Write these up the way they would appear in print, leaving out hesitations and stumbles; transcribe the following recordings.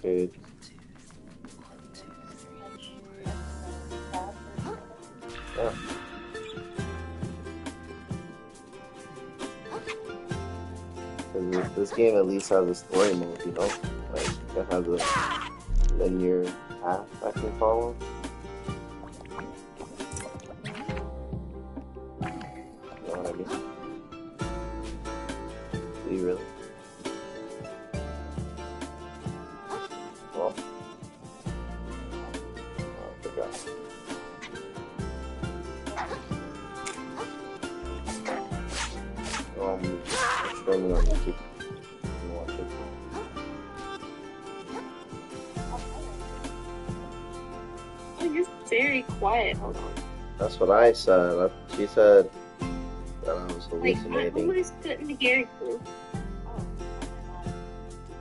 Okay. Yeah. This game at least has a story mode, you know? Like, it has a linear path I can follow. You know what I mean? Do you really? Well, I forgot. It's streaming on YouTube. You can watch it. Oh, you're very quiet. Hold on. That's what I said. She said that I was Like, I hallucinating. almost couldn't hear you.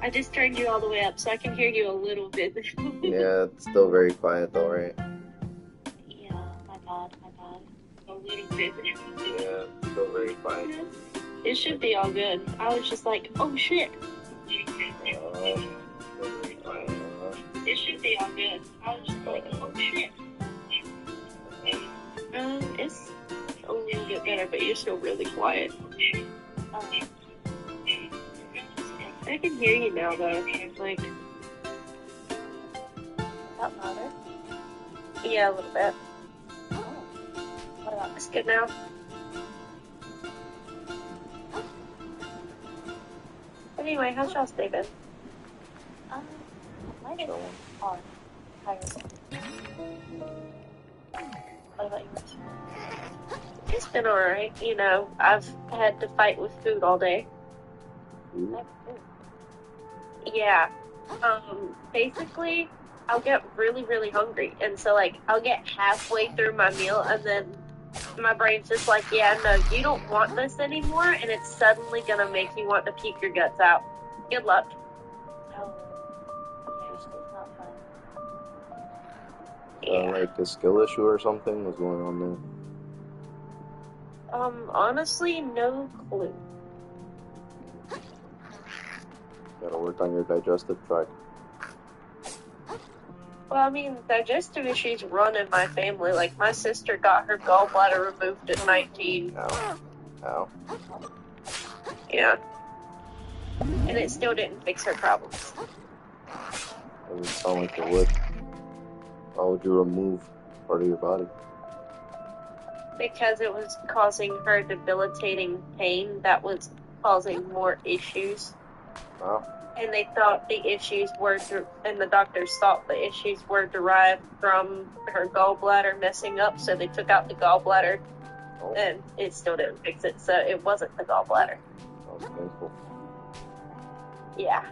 I just turned you all the way up so I can hear you a little bit. Yeah, it's still very quiet though, right? Yeah, my bad. A little bit. Yeah, it's still very quiet. It should be all good. I was just like, oh shit. Still very quiet. It should be all good. I was just like, oh shit. It's a little bit better, but you're still really quiet. I can hear you now, though. Like, That louder? yeah, a little bit. Oh. What about It's good now. Anyway, how's y'all's day been? mine is hard. Tired. What about yours? It's been alright. You know, I've had to fight with food all day. Ooh. Yeah. Basically, I'll get really, really hungry. And so, like, I'll get halfway through my meal and then my brain's just like, yeah, no, you don't want this anymore. And it's suddenly going to make you want to puke your guts out. Good luck. Oh. Yeah, it's not fun. Yeah. Like a skill issue or something was going on there. Honestly, no clue. Gotta work on your digestive tract. Well, I mean, digestive issues run in my family. Like, my sister got her gallbladder removed at 19. Ow. Ow. Yeah. And it still didn't fix her problems. Doesn't sound like it would. Why would you remove part of your body? Because it was causing her debilitating pain that was causing more issues. Wow. And they thought the issues were, and the doctors thought the issues were derived from her gallbladder messing up, so they took out the gallbladder, and it still didn't fix it, so it wasn't the gallbladder. That was painful. Yeah.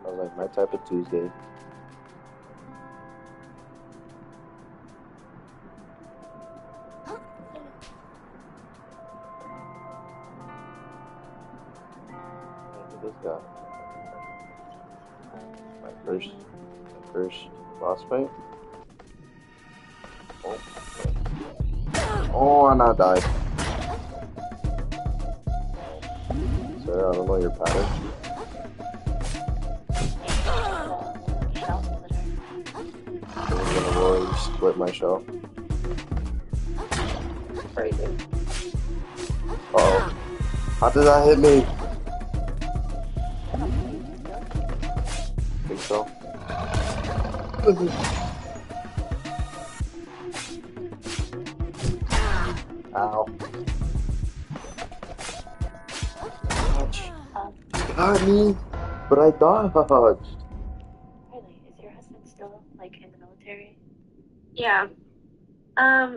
That was like my type of Tuesday. Look at this guy. My first boss fight. Oh, and I died. Sir, I don't know your pattern. I'm gonna roll and split my shell. Crazy. Uh-oh. How did that hit me? Think so? Ow. Dodge. Got me, but I dodged. Really? Is your husband still, like, in the military? Yeah.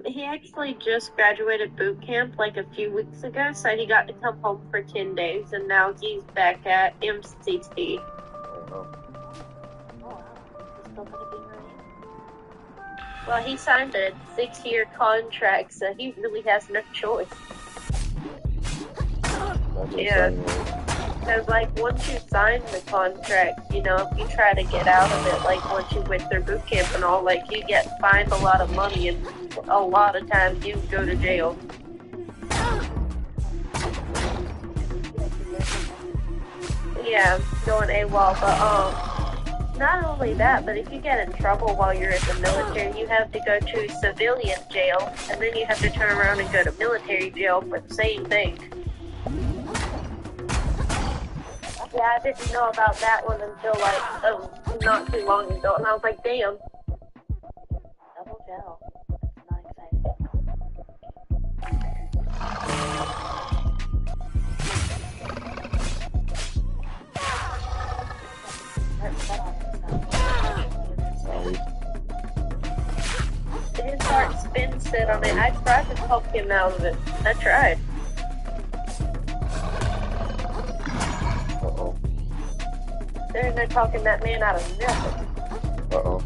He actually just graduated boot camp like a few weeks ago, so he got to come home for 10 days, and now he's back at MCT. Oh, no. Oh, wow. He's still gonna be Marine? Well, he signed a 6-year contract, so he really has no choice. That's Yeah. insane. Because, like, once you sign the contract, you know, if you try to get out of it, like, once you went through boot camp and all, like, you get fined a lot of money, and a lot of times you go to jail. Yeah, going AWOL, but, Not only that, but if you get in trouble while you're in the military, you have to go to civilian jail, and then you have to turn around and go to military jail for the same thing. Yeah, I didn't know about that one until not too long ago, and I was like, damn. Double jail. It's not exciting. Sorry. His heart's been set on it. I tried to talk him out of it. I tried. Uh-oh. They're talking that man out of nothing. Uh-oh.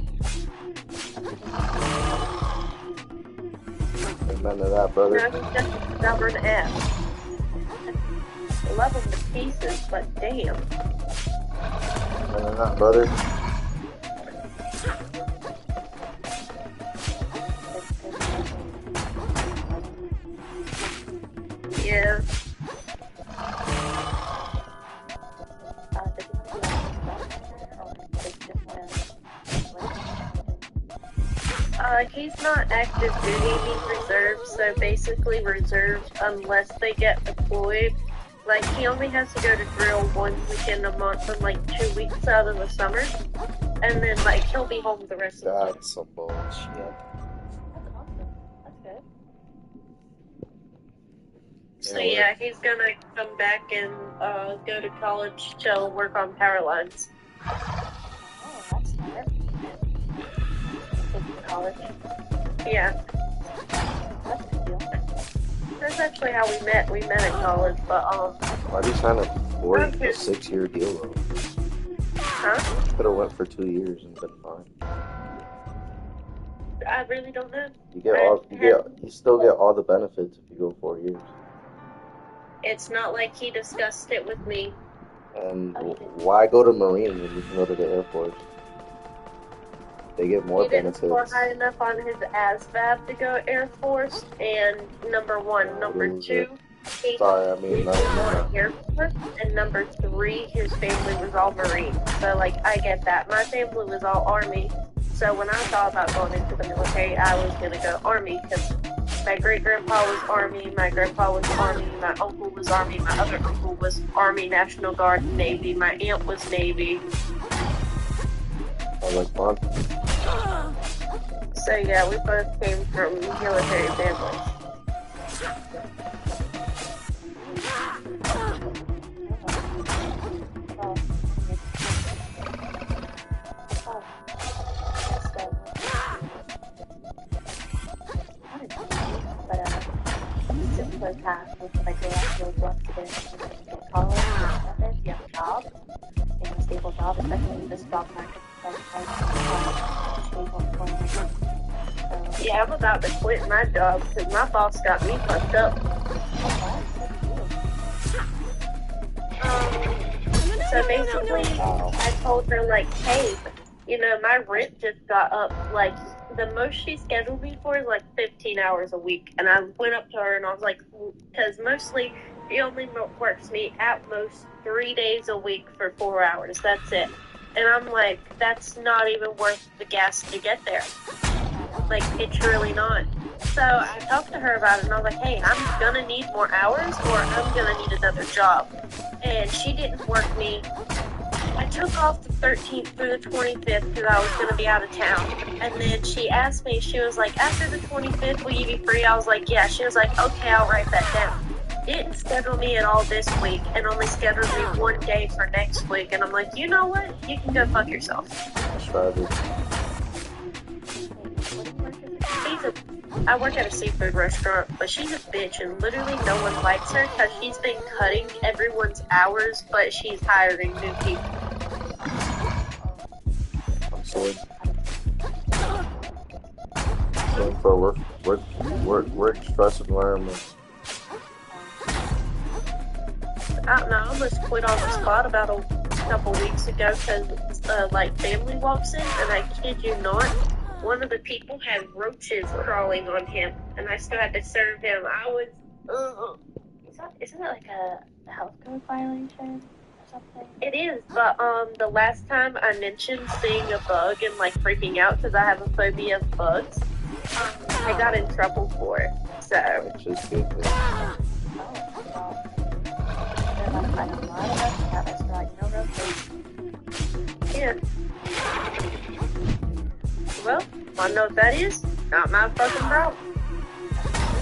Amen to that, brother. No, he's just a stubborn ass. I love him to pieces, but damn. Amen to that, brother. Yeah. He's not active duty, he's reserved, so basically reserved unless they get deployed. Like, he only has to go to drill 1 weekend a month and like 2 weeks out of the summer. And then like he'll be home the rest of the time. That's some bullshit. That's awesome. That's good. So yeah, he's gonna come back and go to college to work on power lines. Oh, that's smart. Take college. Yeah. That's a good deal. That's actually how we met. We met at college, but Why'd you sign a 6-year deal though? huh? Could have went for 2 years and been fine. I really don't know. You still get all the benefits if you go 4 years. It's not like he discussed it with me. And why go to Marine when you can go to the Air Force? They get more He didn't benefits. score high enough on his ASVAB to go Air Force, and number 1. Number 2, he Sorry, I mean, didn't no. want Air Force, and number 3, his family was all Marine. So, like, I get that. My family was all Army, so when I thought about going into the military, I was going to go Army, because my great-grandpa was Army, my grandpa was Army, my uncle was Army, my other uncle was Army, National Guard, Navy, my aunt was Navy. I was like, Mom, So yeah, we both came from military families. Task with like the actual work to get college and benefits, you have a job, and a stable job, especially in this job market. Yeah, I'm about to quit my job because my boss got me fucked up. So basically, I told her like, hey, you know, my rent just got up. Like, the most she scheduled me for is like 15 hours a week. And I went up to her and I was like, because mostly she only works me at most 3 days a week for 4 hours. That's it. And I'm like, that's not even worth the gas to get there. Like, it's really not. So I talked to her about it and I was like, hey, I'm gonna need more hours or I'm gonna need another job. And she didn't work me. I took off the 13th through the 25th because I was going to be out of town. And then she asked me, she was like, after the 25th, will you be free? I was like, yeah. She was like, okay, I'll write that down. Didn't schedule me at all this week and only scheduled me 1 day for next week. And I'm like, you know what? You can go fuck yourself. I work at a seafood restaurant, but she's a bitch and literally no one likes her because she's been cutting everyone's hours, but she's hiring new people. I'm sorry. Going for work stress environment. I don't know, I almost quit on the spot about a couple weeks ago because, like, family walks in, and I kid you not, one of the people had roaches crawling on him, and I still had to serve him. I was, Isn't it like a health code violation? something? It is, but the last time I mentioned seeing a bug and like freaking out because I have a phobia of bugs, I got in trouble for it. So Which is good. Oh, well, they're about to find a lot of us that us like no rotation. yeah. Well, wanna know what that is? Not my fucking problem.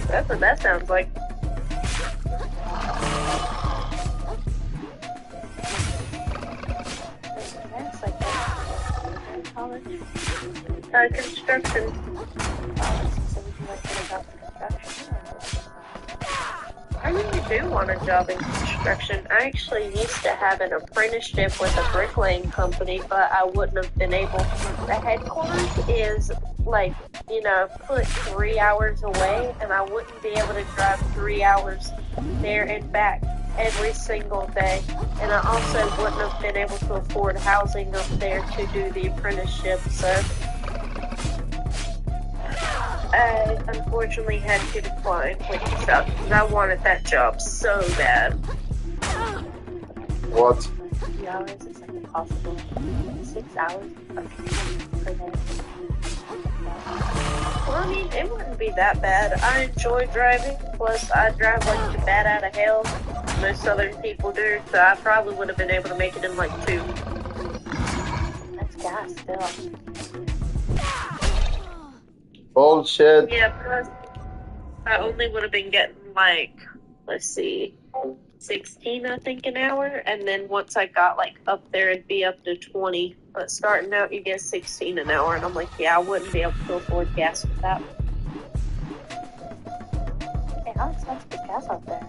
That's what that sounds like. That's like college. Construction. So would you like to go out to construction? I really do want a job in construction. I actually used to have an apprenticeship with a bricklaying company, but I wouldn't have been able. The headquarters is like, put 3 hours away, and I wouldn't be able to drive 3 hours there and back every single day. And I also wouldn't have been able to afford housing up there to do the apprenticeship, so I unfortunately had to decline, which sucked, because I wanted that job so bad. What? 3 hours is like impossible. 6 hours per day. Well, I mean, it wouldn't be that bad. I enjoy driving, plus I drive like the bat out of hell. Most southern people do, so I probably would have been able to make it in like 2. That's gas still. Bullshit. Yeah, plus I only would have been getting like, let's see, 16, I think, an hour, and then once I got like up there, it'd be up to 20. But starting out, you get 16 an hour, and I'm like, yeah, I wouldn't be able to afford gas with that. Hey, how expensive is gas out there?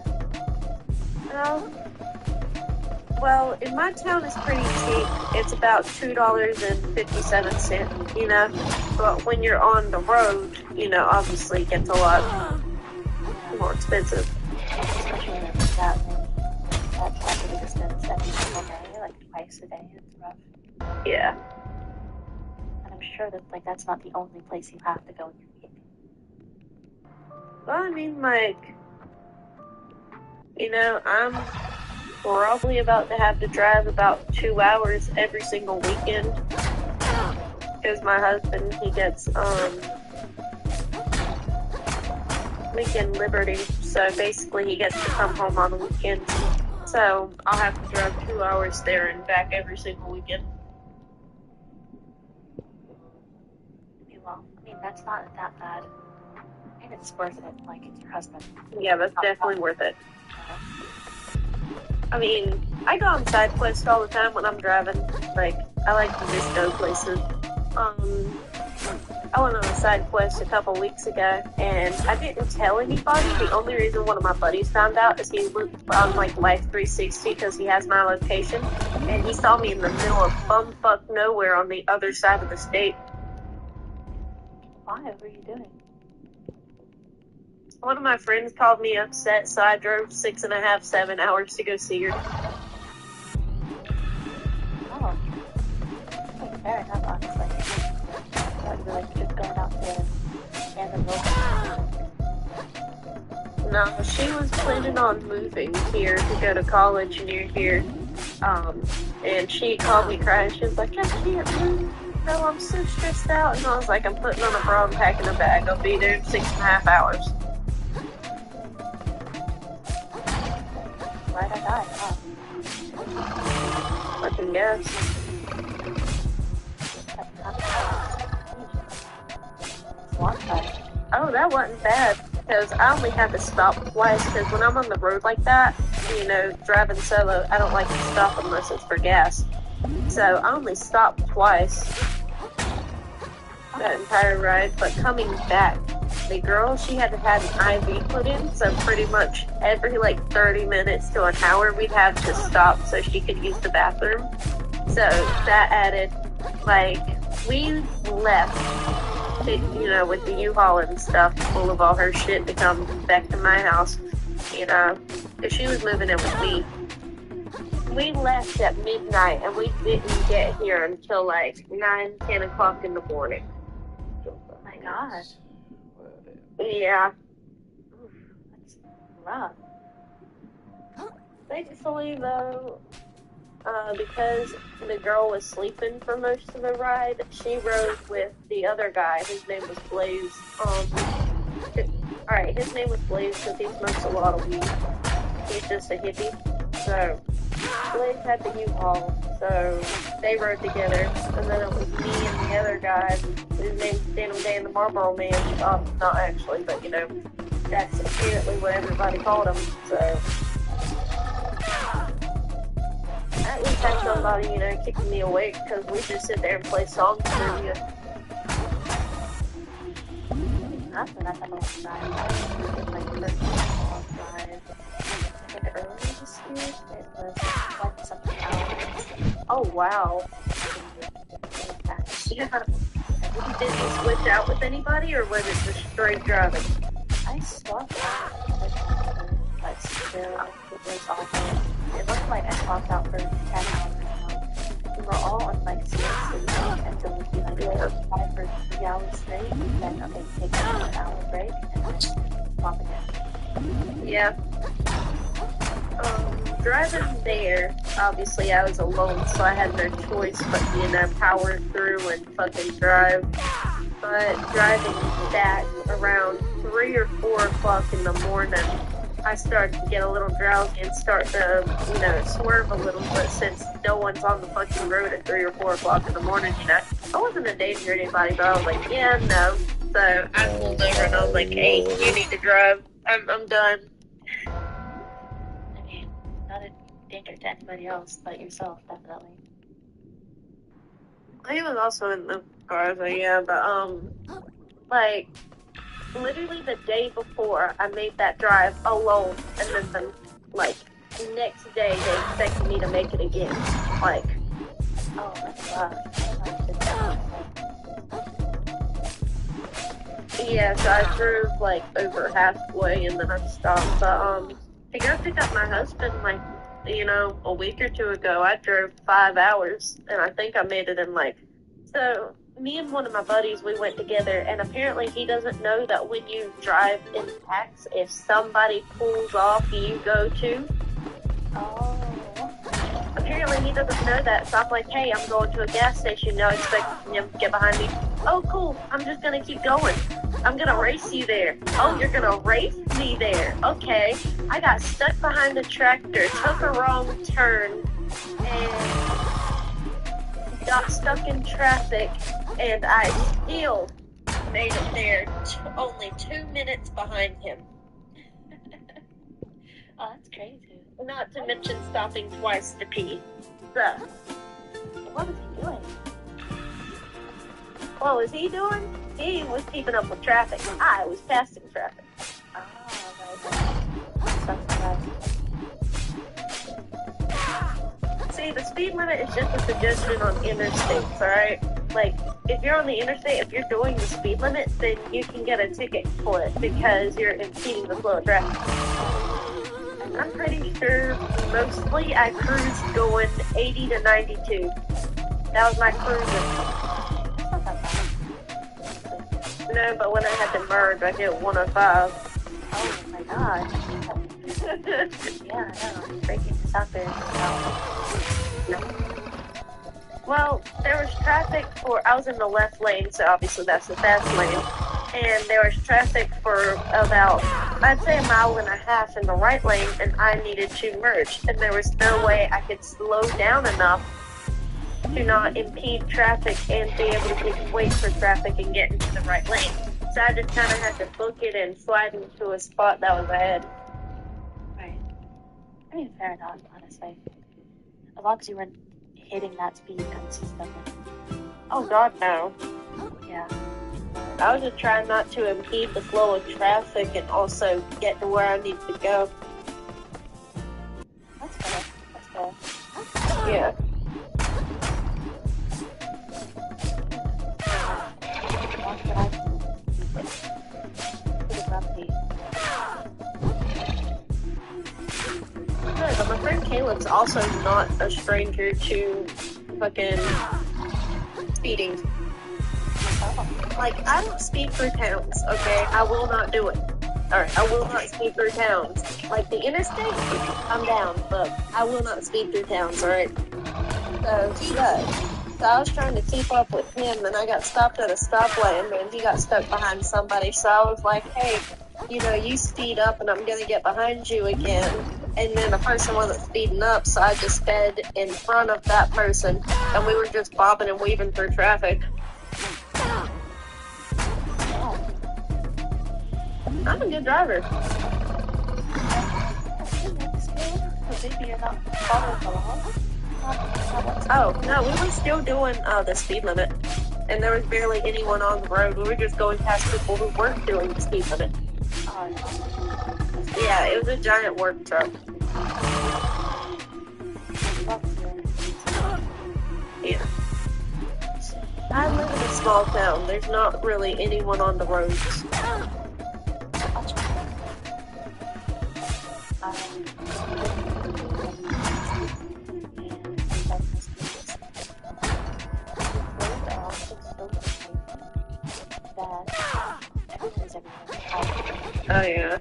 Well, in my town, it's pretty cheap. It's about $2.57, But when you're on the road, obviously it gets a lot more expensive. Especially when it's that traffic distance every single day, like twice a day. It's rough. Yeah. And I'm sure that that's not the only place you have to go in your week. Well, I mean, I'm probably about to have to drive about 2 hours every single weekend. Because my husband, he gets, weekend liberty. So basically he gets to come home on the weekends. So I'll have to drive 2 hours there and back every single weekend. Well, I mean, that's not that bad. And it's worth it, like, it's your husband. Yeah, that's definitely worth it. I mean, I go on side quests all the time when I'm driving. Like, I like to just go places. I went on a side quest a couple weeks ago, and I didn't tell anybody. The only reason one of my buddies found out is he looked on, like, Life 360 because he has my location, and he saw me in the middle of bumfuck nowhere on the other side of the state. Why? What were you doing? One of my friends called me upset, so I drove 6.5, 7 hours to go see her. Oh. Okay, fair enough, honestly. I thought you were, like, just going out to random local. No, she was planning on moving here to go to college near here. And she called me crying. She was like, I can't move. No, I'm so stressed out. And I was like, I'm putting on a bra and packing a bag. I'll be there in 6.5 hours. Right, I died, huh? Fucking guess. Oh, that wasn't bad. Because I only had to stop twice. Because when I'm on the road like that, driving solo, I don't like to stop unless it's for gas. So I only stopped twice that entire ride. But coming back, the girl, she had an IV put in, so pretty much every 30 minutes to an hour we'd have to stop so she could use the bathroom. So that added, we left, with the U-Haul and stuff full of all her shit to come back to my house, because she was moving in with me. We left at midnight and we didn't get here until 9, 10 o'clock in the morning. Oh my god. Yeah. That's rough. Thankfully, though, because the girl was sleeping for most of the ride, she rode with the other guy. His name was Blaze. Alright, his name was Blaze because he smokes a lot of weed. He's just a hippie. So, Blaze had the U-Haul, so they rode together. And then it was me and the other guy. His name's Daniel Day and the Marlboro Man. Not actually, but you know, that's apparently what everybody called him. So, at least had somebody, you know, keeping me awake because we just sit there and play songs for you. That's what I thought was drive. I was like first drive. Like early this year, it was like something else. Oh wow. Yeah. Did you switch out with anybody or was it just straight driving? I swapped out, but still, it was awful. It looked like I swapped out for 10 hours. We were all on like seriously until we'd be like, drive for 3 hours straight, and then okay, take an hour break, and then swap again. Yeah. Driving there, obviously I was alone, so I had no choice but to, you know, power through and fucking drive. But driving back around 3 or 4 o'clock in the morning, I started to get a little drowsy and start to, you know, swerve a little. But since no one's on the fucking road at 3 or 4 o'clock in the morning, you know, I wasn't a danger to anybody, but I was like, yeah, no. So I pulled over and I was like, hey, you need to drive. I'm done. I mean, not a danger to anybody else but yourself, definitely. He was also in the car, so yeah, but, like, literally the day before I made that drive alone, and then the, like, next day they expected me to make it again. Like, oh, that's rough. yeah, so I drove, like, over halfway, and then I stopped, but, to go pick up my husband, like, you know, a week or 2 ago, I drove 5 hours, and I think I made it in, like, so, me and one of my buddies, we went together, and apparently he doesn't know that when you drive in packs, if somebody pulls off, you go too. Oh. Apparently he doesn't know that, so I'm like, hey, I'm going to a gas station, now expect him to get behind me. Oh, cool, I'm just gonna keep going. I'm gonna race you there. Oh, you're gonna race me there. Okay. I got stuck behind a tractor, took a wrong turn, and got stuck in traffic, and I still made it there only 2 minutes behind him. Oh, that's crazy. Not to mention stopping twice to pee. So, What was he doing? what was he doing? He was keeping up with traffic. I was passing traffic. See, the speed limit is just a suggestion on interstates, alright? Like, if you're on the interstate, if you're doing the speed limit, then you can get a ticket for it because you're impeding the flow of traffic. I'm pretty sure mostly I cruised going 80 to 92. That was my cruising. No, but when I had to merge, I hit 105. Oh my god. Yeah, no, breaking the sound barrier. No. Well, there was traffic for, I was in the left lane, so obviously that's the fast lane. And there was traffic for about, I'd say 1.5 miles in the right lane, and I needed to merge. And there was no way I could slow down enough to not impede traffic and be able to wait for traffic and get into the right lane. So I just kind of had to book it and slide into a spot that was ahead. Right. I mean, fair enough, honestly. As long as you weren't hitting that speed consistently. Oh god, no. Yeah. I was just trying not to impede the flow of traffic and also get to where I need to go. That's fair. That's fair. Yeah. No, but my friend Caleb's also not a stranger to fucking speeding. Like, I don't speed through towns, okay? I will not do it. Alright, I will not speed through towns. Like the interstate, I'm down, but I will not speed through towns, alright? So he does. So I was trying to keep up with him, and I got stopped at a stoplight, and he got stuck behind somebody. So I was like, hey, you know, you speed up, and I'm going to get behind you again. And then the person wasn't speeding up, so I just sped in front of that person, and we were just bobbing and weaving through traffic. I'm a good driver. Oh, no, we were still doing the speed limit. And there was barely anyone on the road. We were just going past people who weren't doing the speed limit. Yeah, it was a giant work truck. Yeah. I live in a small town. There's not really anyone on the roads. Oh, yeah.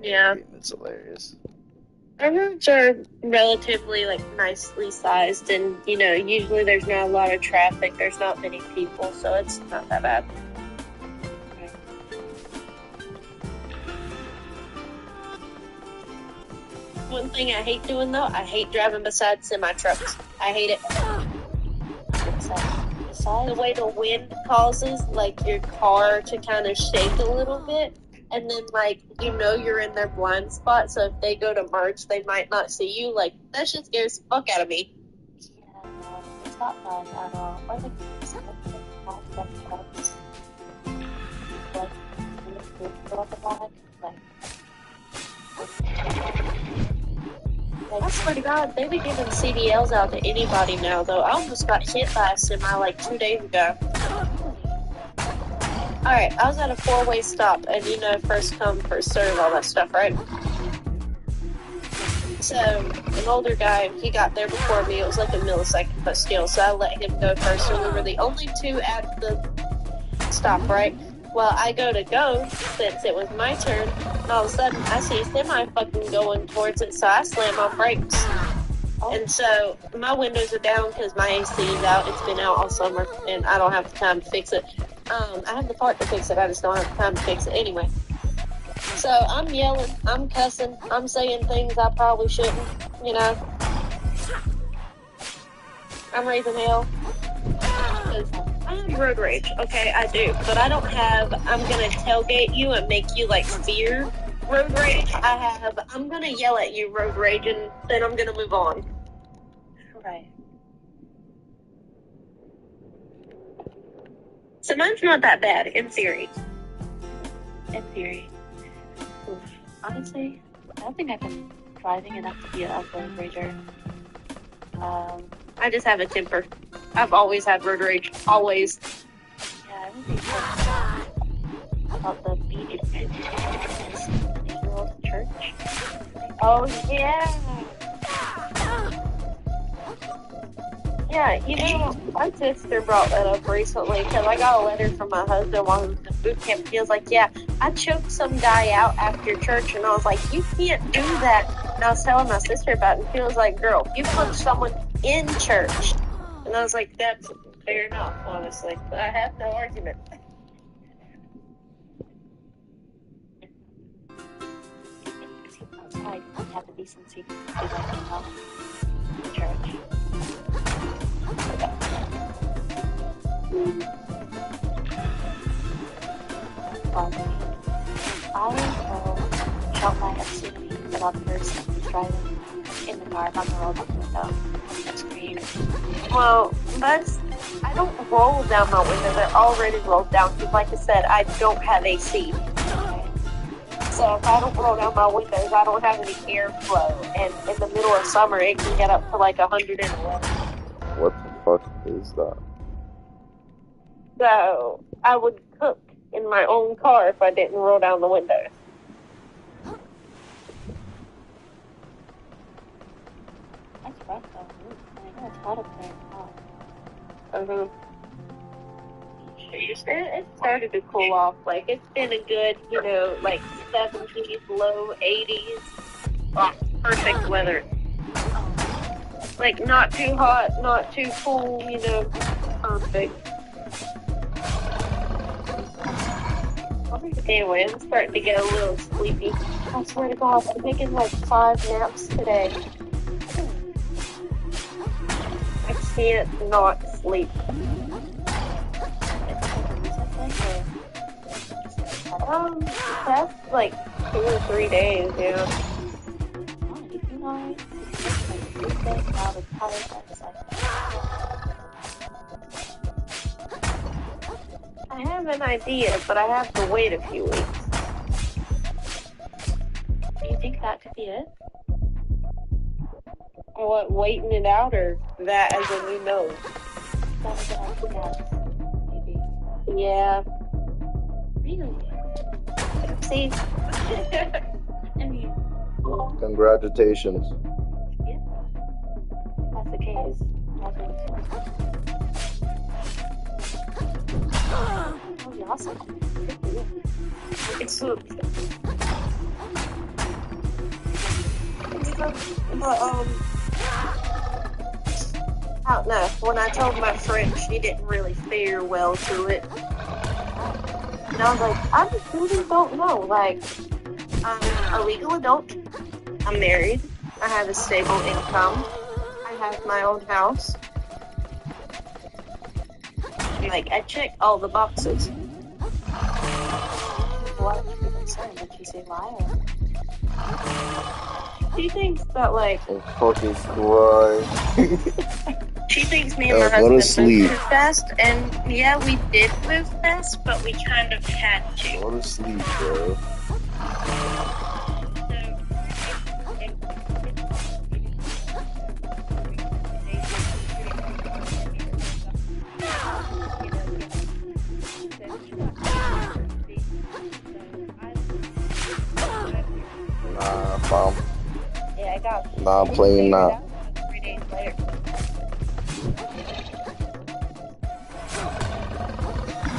Yeah. It's hilarious. Our roads are relatively, like, nicely sized, and, you know, usually there's not a lot of traffic, there's not many people, so it's not that bad. One thing I hate doing, though, I hate driving beside semi-trucks. I hate it. The way the wind causes, like, your car to kind of shake a little bit, and then, like, you know you're in their blind spot, so if they go to merge, they might not see you. Like, that shit scares the fuck out of me. Yeah, no, it's not fun at all. Or like, it's like, I swear to God, they be giving CDLs out to anybody now, though. I almost got hit by a semi, like, 2 days ago. Alright, I was at a 4-way stop, and you know, first come, first serve, all that stuff, right? So, an older guy, he got there before me. It was like a millisecond, but still, so I let him go first, so we were the only two at the stop, right? Well, I go, since it was my turn, and all of a sudden, I see a semi fucking going towards it, so I slam on brakes. And so, my windows are down because my AC is out. It's been out all summer, and I don't have the time to fix it. I have the part to fix it, I just don't have the time to fix it anyway. So, I'm yelling, I'm cussing, I'm saying things I probably shouldn't, you know. I'm raising hell. I have road rage, okay, I do. But I don't have, I'm gonna tailgate you and make you, like, fear road rage. I have, I'm gonna yell at you road rage, and then I'm gonna move on. right. So mine's not that bad, in theory. In theory. Oof. Honestly, I don't think I've been driving enough to be a road rager. I just have a temper. I've always had road rage. Always. Yeah, I really think about the beat in church. Oh, yeah. Yeah, you know, my sister brought that up recently because I got a letter from my husband while he was in boot camp. He was like, yeah, I choked some guy out after church, and I was like, you can't do that. And I was telling my sister about it, and she was like, girl, you punched someone in church. And I was like, that's fair enough, honestly. But I have no argument. Outside, I have the decency to do that in church. I will shout my obscenity about the person who's driving in the car on the road out the window and scream. Well, I don't roll down my window. They're already rolled down because, like I said, I don't have AC. So if I don't roll down my windows, I don't have any airflow. And in the middle of summer, it can get up to like 111. What the fuck is that? So I would cook in my own car if I didn't roll down the windows. That's rough though. I know it's hot up there. Hot. Uh-huh. It started to cool off. Like, it's been a good, like 70s, low 80s. Oh, perfect weather. Like, not too hot, not too cool, perfect. Anyway, I'm starting to get a little sleepy. I swear to God, I'm taking like 5 naps today. I can't not sleep. That's like 2 or 3 days, yeah. I have an idea, but I have to wait a few weeks. Do you think that could be it? What, waiting it out, or that as a new nose? That was an idea, maybe. Yeah. Really? See? I mean, Congratulations. yeah. That's the case. That was awesome. Good for you. It's but, I don't know. When I told my friend, she didn't really fare well to it. And I was like, I just really don't know. Like, I'm a legal adult. I'm married. I have a stable income. I have my own house. Like, I check all the boxes. Why would you be concerned? Did she say liar? She thinks that, like, Fucking Christ. she thinks me and my go to husband sleep. moved too fast. And yeah, we did move fast, but we kind of had to. Go to sleep, bro. Nah, fam. Yeah, I got Nah, I'm playing now. 3 days later.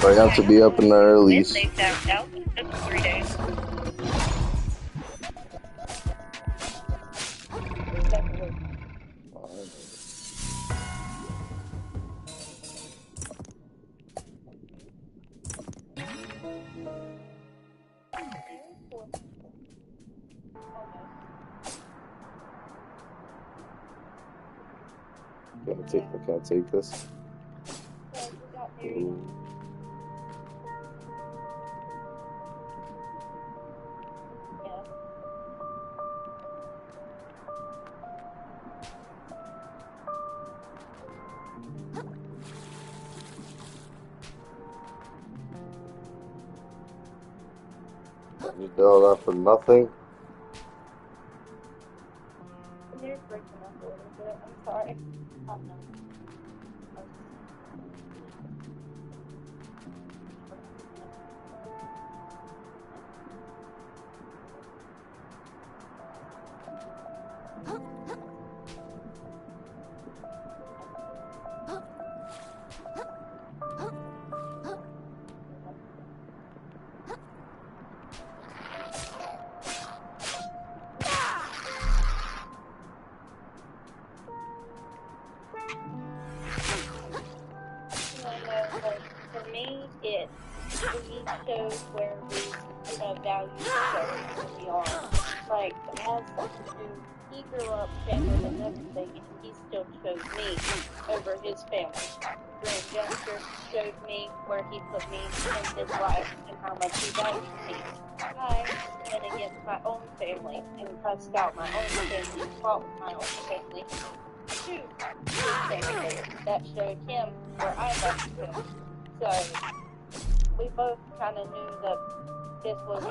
I have to be up in the earlies. They found out. It took 3 days. I can't take this. Ooh. You did all that for nothing? You're breaking up a little bit. I'm sorry. Oh, no. For me, it really shows where we value each other, where we are. Like, as he grew up family and everything, and he still chose me over his family. Grand gesture showed me where he put me in his life and how much he valued me. I went against my own family and cussed out my own family, fought with my own family. To his family that showed him where I valued him. So we both kind of knew that this was,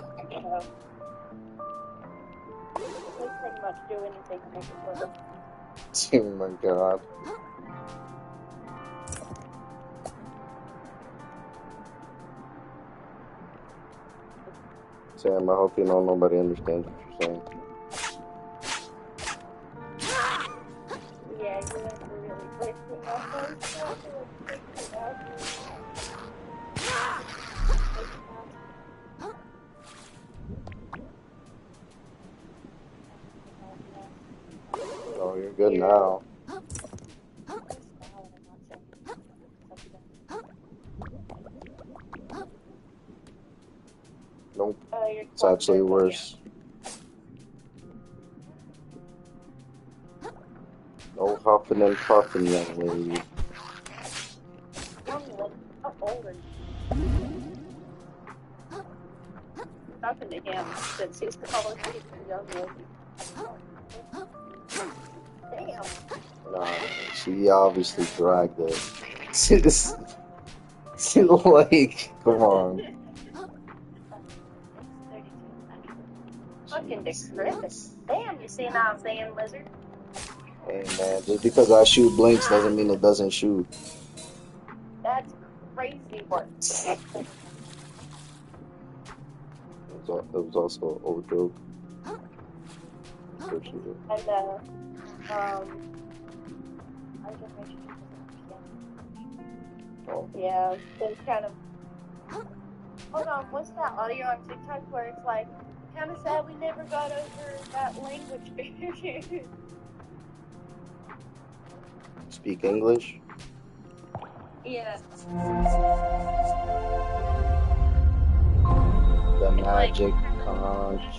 we pretty much do anything to make it work. Oh my god. Sam, I hope you know nobody understands what you're saying. Oh, you're good now. Nope, it's actually worse. No huffing and puffing, young lady. How old are you? Talking to him since he's calling me a young lady. Damn. Nah, she obviously dragged it. She like, come on. Fucking decrepit. Damn, you see now I'm saying lizard? Hey man, just because I shoot blinks doesn't mean it doesn't shoot. That's crazy work. It was also an old joke. And, I just make sure Oh. yeah, it's kind of. Hold on, what's that audio on TikTok where it's like, kind of sad we never got over that language barrier? Speak English? Yeah. The magic conch.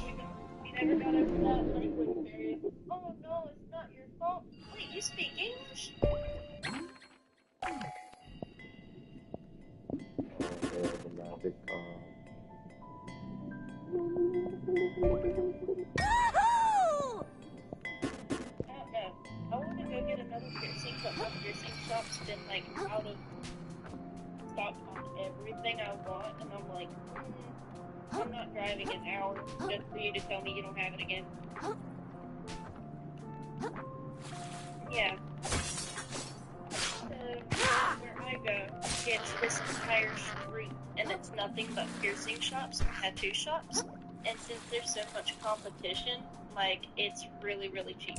We never got over that language barrier. Oh no, it's not your fault. Wait, you speak English? The magic conch. I want to go get another piercing, but my piercing shop's been like out of stock on everything I want, and I'm like, I'm not driving an hour just for you to tell me you don't have it again. Yeah. Where I go, it's this entire street, and it's nothing but piercing shops and tattoo shops. And since there's so much competition, like, it's really, really cheap.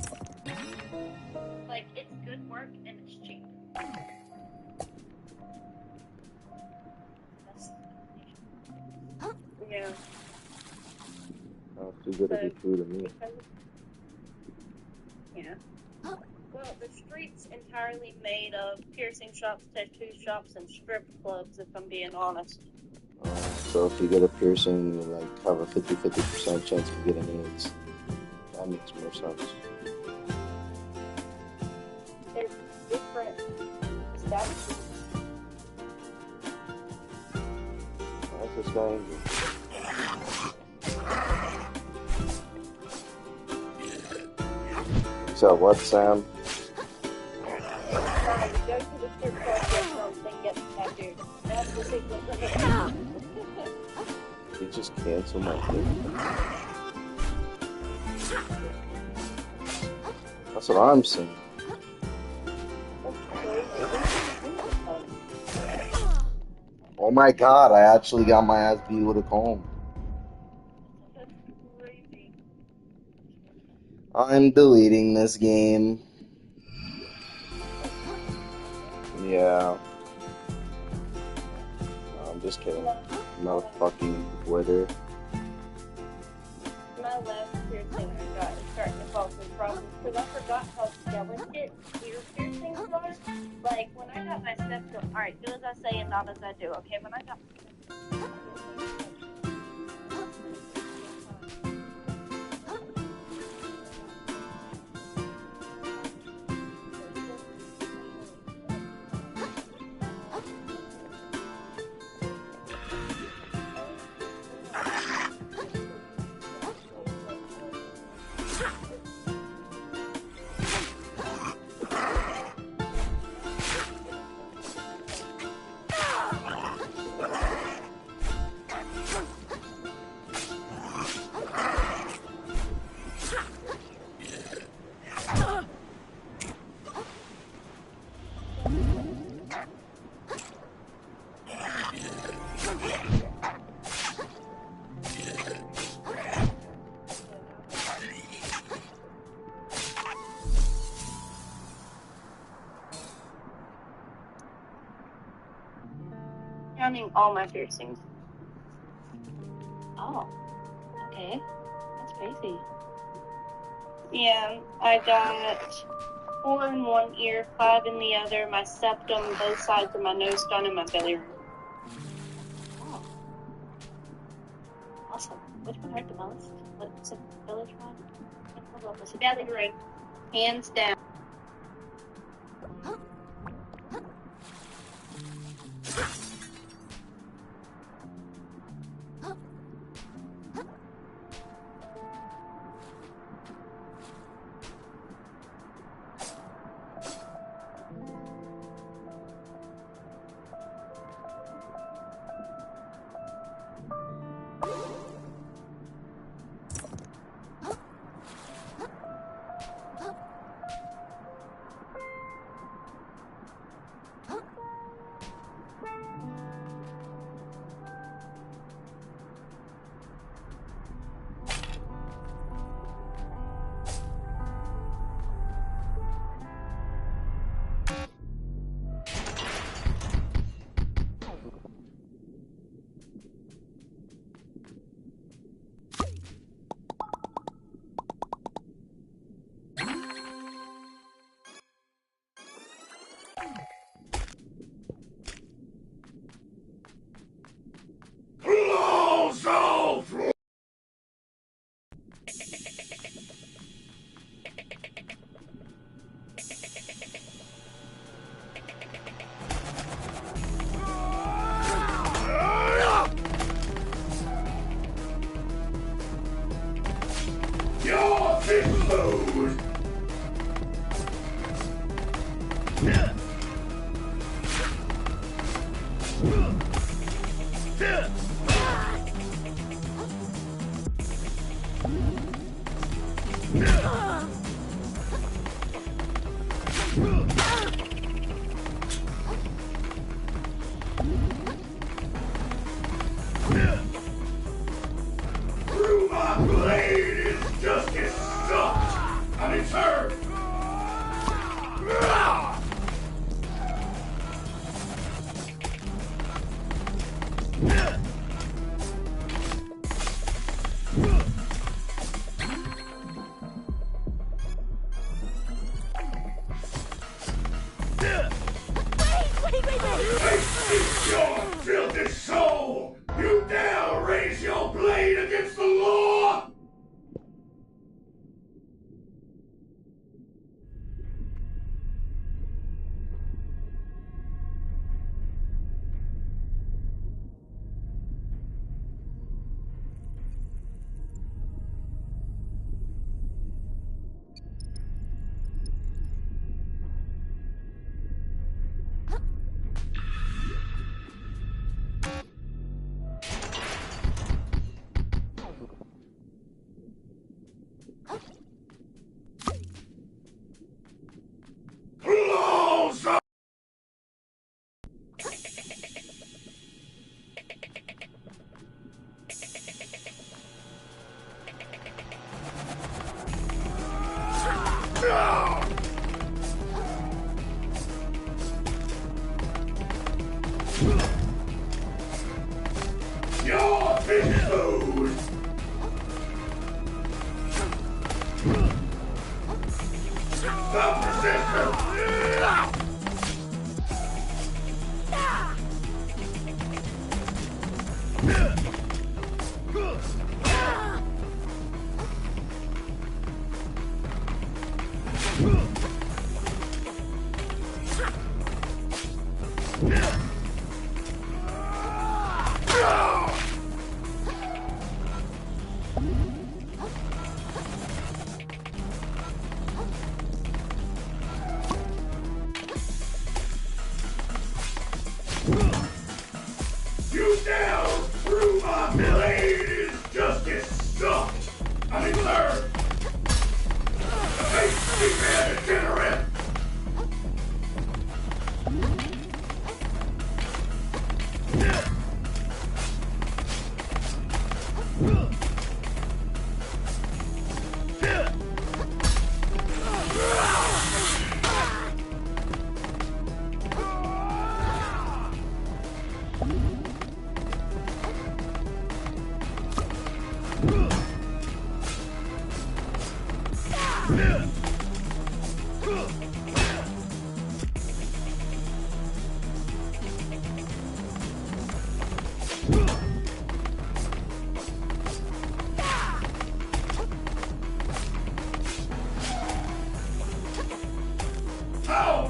Like, it's good work and it's cheap. Yeah. That's too good to be true to me. Yeah. Well, the street's entirely made of piercing shops, tattoo shops, and strip clubs, if I'm being honest. So if you get a piercing, you like have a 50% chance of getting AIDS. That makes more sense. There's different establishments. Why is this guy angry? You said what, Sam? You go to the strip club, get drunk, then get tattooed. That's the sequence of it. You just cancel my thing. That's what I'm saying. Oh my god, I actually got my ass beat with a comb. That's crazy. I'm deleting this game. Yeah. No, I'm just kidding. I'm not a fucking quitter. My last piercing I got is starting to cause me problems because I forgot how delicate ear piercings are. Like, when I got my septum, alright, do as I say and not as I do, okay? When I got counting all my piercings. Oh, okay. That's crazy. Yeah, I got 4 in one ear, 5 in the other, my septum, both sides of my nose cone, and my belly ring. Oh. Awesome. Which one hurt the most? What's the village one? What was it? Belly ring. Hands down.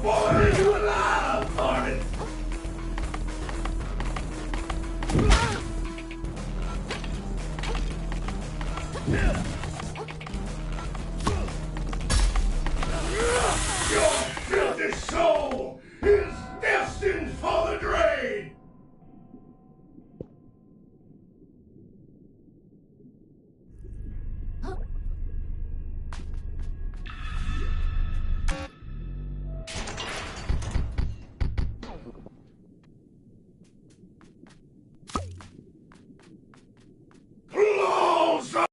Boy, you alive, Marvin! Your filthy soul is destined for the drain! Close up!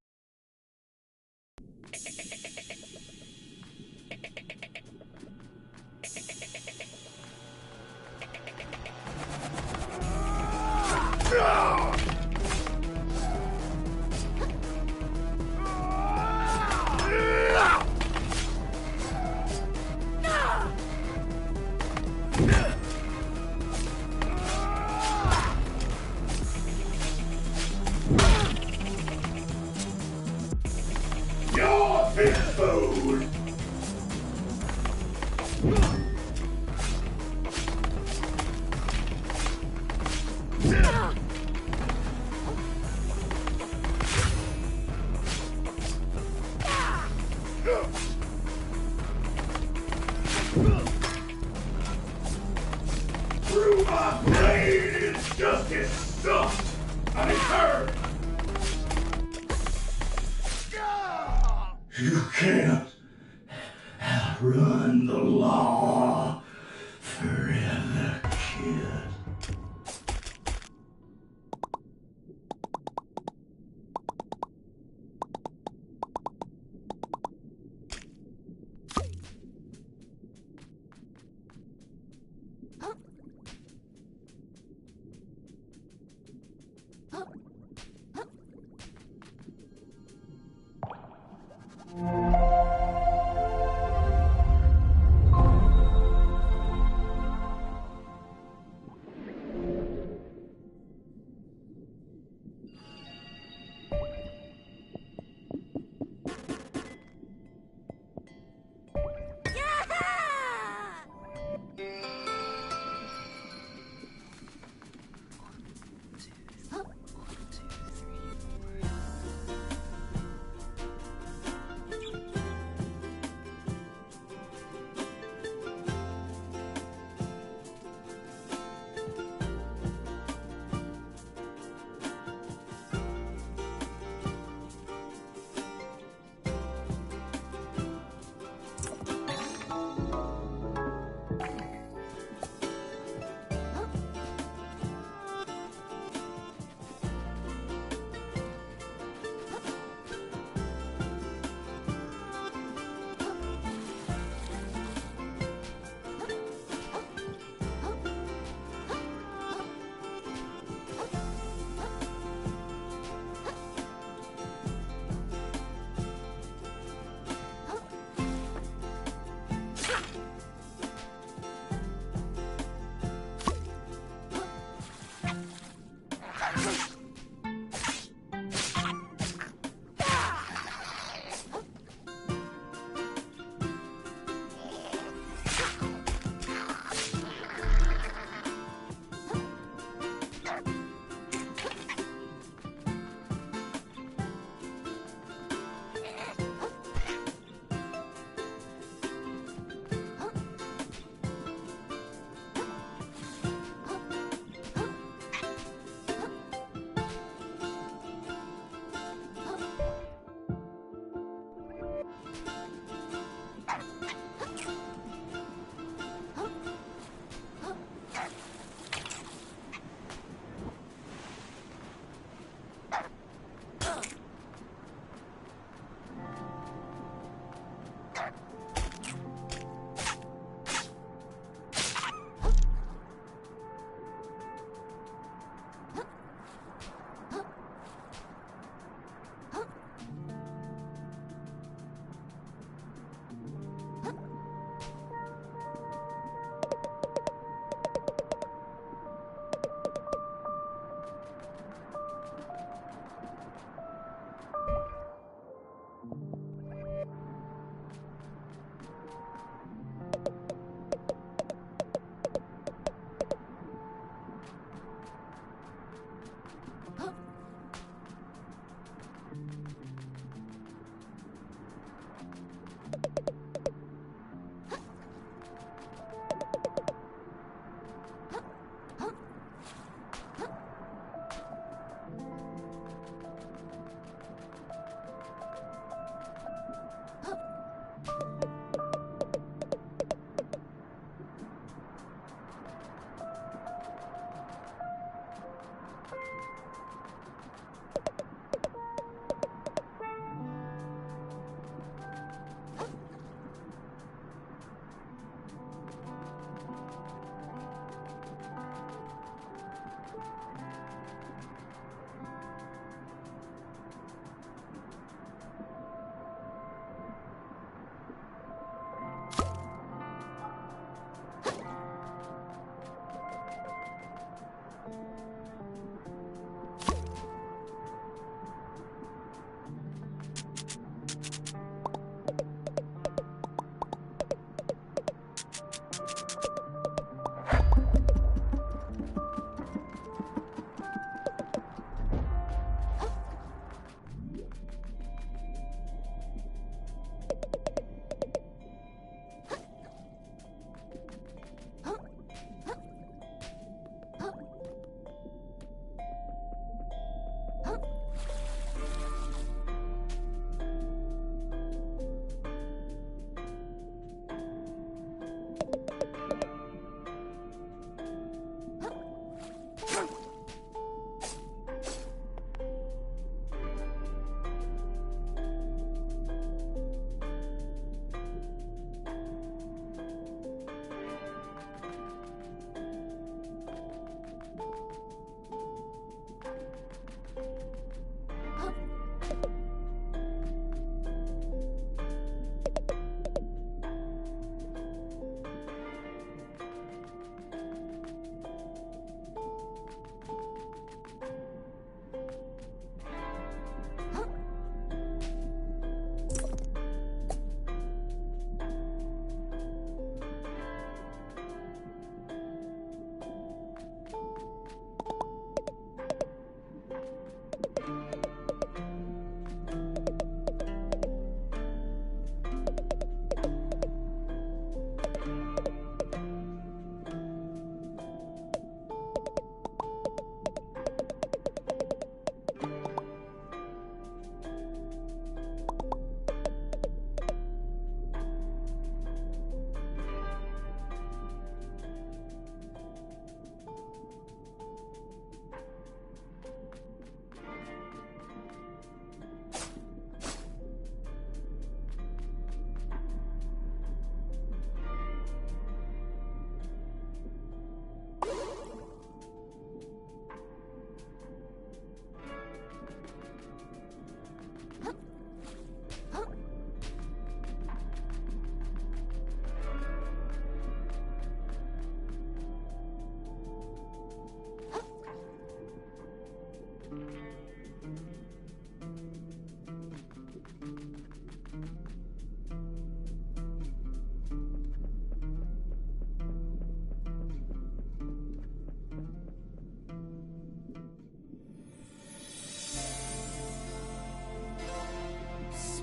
Your fish food! Through my blade is justice stuffed and eternal. You can't outrun the law forever, kid.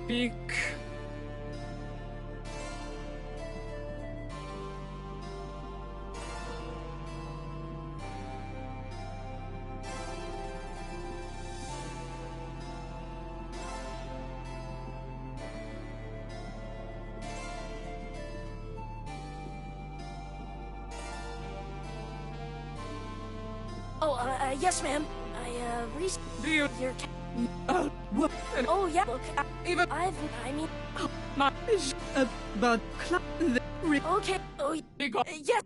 Speak. Oh, yes, ma'am. Do you Your what? Oh, yeah, look, Even I mean, my is about okay, oh, big yes.